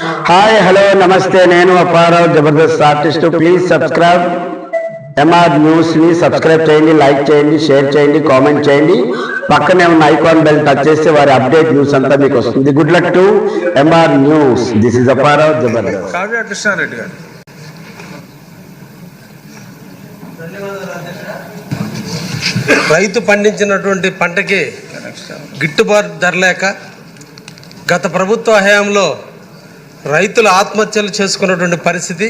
Hi hello నమస్తే, నేను Apparao Jabardasth artist. Please subscribe MR news ని సబ్స్క్రైబ్ చేయండి, లైక్ చేయండి, షేర్ చేయండి, కామెంట్ చేయండి. పక్కనే ఉన్న ఐకాన్ బెల్ టచ్ చేస్తే వారి అప్డేట్ న్యూస్ అంతా మీకు వస్తుంది. Good luck to MR news. This is Apparao Jabardasth. Kavya Krishna Reddy గారు. రైతు పండించినటువంటి పంటకి గిట్టుబాటు ధర లేక గత ప్రభుత్వ హయాంలో రైతులు ఆత్మహత్యలు చేసుకున్నటువంటి పరిస్థితి.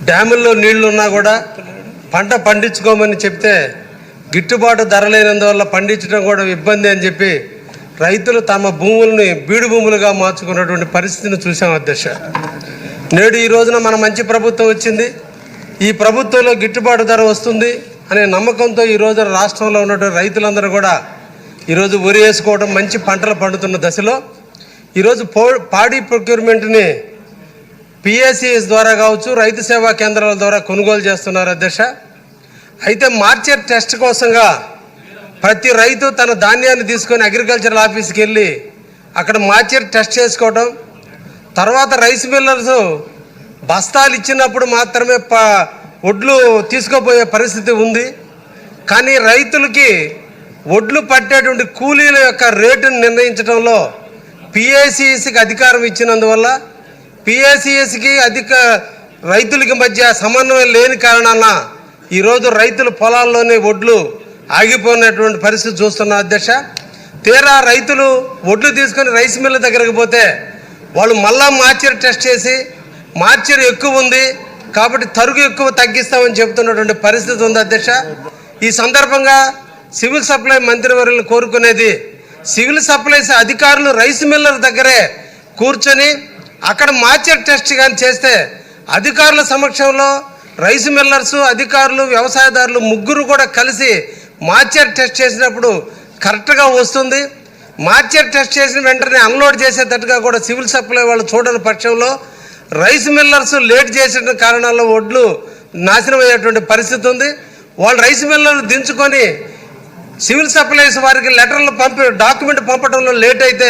డ్యాముల్లో నీళ్లు ఉన్నా కూడా పంట పండించుకోమని చెప్తే గిట్టుబాటు ధర లేనందువల్ల పండించడం కూడా ఇబ్బంది అని చెప్పి రైతులు తమ భూముల్ని బీడు భూములుగా మార్చుకున్నటువంటి పరిస్థితిని చూసాం అధ్యక్ష. నేడు ఈ రోజున మన మంచి ప్రభుత్వం వచ్చింది. ఈ ప్రభుత్వంలో గిట్టుబాటు ధర వస్తుంది అనే నమ్మకంతో ఈ రోజు రాష్ట్రంలో ఉన్నటువంటి రైతులందరూ కూడా ఈరోజు వరి వేసుకోవడం, మంచి పంటలు పండుతున్న దశలో ఈరోజు పాడి ప్రొక్యూర్మెంట్ని పిఎస్సిఎస్ ద్వారా కావచ్చు, రైతు సేవా కేంద్రాల ద్వారా కొనుగోలు చేస్తున్నారు అధ్యక్ష. అయితే మార్కెట్ టెస్ట్ కోసంగా ప్రతి రైతు తన ధాన్యాన్ని తీసుకొని అగ్రికల్చరల్ ఆఫీస్కి వెళ్ళి అక్కడ మార్కెట్ టెస్ట్ చేసుకోవడం, తర్వాత రైస్ మిల్లర్స్ బస్తాలు ఇచ్చినప్పుడు మాత్రమే వడ్లు తీసుకుపోయే పరిస్థితి ఉంది. కానీ రైతులకి వడ్లు పట్టేటువంటి కూలీల యొక్క రేటును నిర్ణయించడంలో పిఏసిఎస్కి అధికారం ఇచ్చినందువల్ల పిఏసిఎస్కి రైతులకి మధ్య సమన్వయం లేని కారణాన ఈరోజు రైతుల పొలాల్లోనే వడ్లు ఆగిపోయినటువంటి పరిస్థితి చూస్తున్న అధ్యక్ష. తీరా రైతులు వడ్లు తీసుకొని రైస్ మిల్ దగ్గరకు పోతే వాళ్ళు మళ్ళా మార్కెట్ టెస్ట్ చేసి మార్కెట్ ఎక్కువ ఉంది కాబట్టి తరుగు ఎక్కువ తగ్గిస్తామని చెప్తున్నటువంటి పరిస్థితి ఉంది అధ్యక్ష. ఈ సందర్భంగా సివిల్ సప్లై మంత్రివర్యులను కోరుకునేది, సివిల్ సప్లైస్ అధికారులు రైస్ మిల్లర్ దగ్గరే కూర్చొని అక్కడ మార్కెట్ టెస్ట్ కానీ చేస్తే అధికారుల సమక్షంలో రైస్ మిల్లర్స్, అధికారులు, వ్యవసాయదారులు ముగ్గురు కూడా కలిసి మార్కెట్ టెస్ట్ చేసినప్పుడు కరెక్ట్గా వస్తుంది. మార్కెట్ టెస్ట్ చేసిన వెంటనే అన్లోడ్ చేసేటట్టుగా కూడా సివిల్ సప్లై వాళ్ళు చూడని పక్షంలో రైస్ మిల్లర్స్ లేట్ చేసిన కారణాల్లో వడ్లు నాశనం అయ్యేటువంటి పరిస్థితి ఉంది. వాళ్ళు రైస్ మిల్లర్లు దించుకొని సివిల్ సప్లైస్ వారికి లెటర్లు డాక్యుమెంట్ పంపడంలో లేట్ అయితే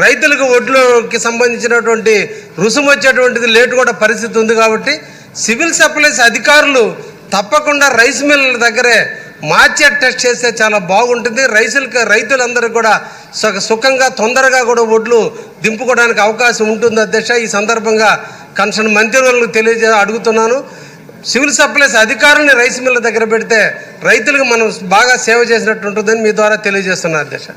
రైతులకు వడ్లుకి సంబంధించినటువంటి రుసుము వచ్చేటువంటిది లేటు కూడా పరిస్థితి ఉంది. కాబట్టి సివిల్ సప్లైస్ అధికారులు తప్పకుండా రైస్ మిల్లర్ దగ్గరే మార్కెట్ టెస్ట్ చేస్తే చాలా బాగుంటుంది. రైతులందరూ కూడా సుఖంగా తొందరగా కూడా వడ్లు దింపుకోవడానికి అవకాశం ఉంటుంది అధ్యక్ష. ఈ సందర్భంగా కన్సర్న్ మంత్రివర్యులకు అడుగుతున్నాను, సివిల్ సప్లైస్ అధికారుల్ని రైస్ మిల్ల దగ్గర పెడితే రైతులకు మనం బాగా సేవ చేసినట్టు ఉంటుందని మీ ద్వారా తెలియజేస్తున్నా అధ్యక్ష.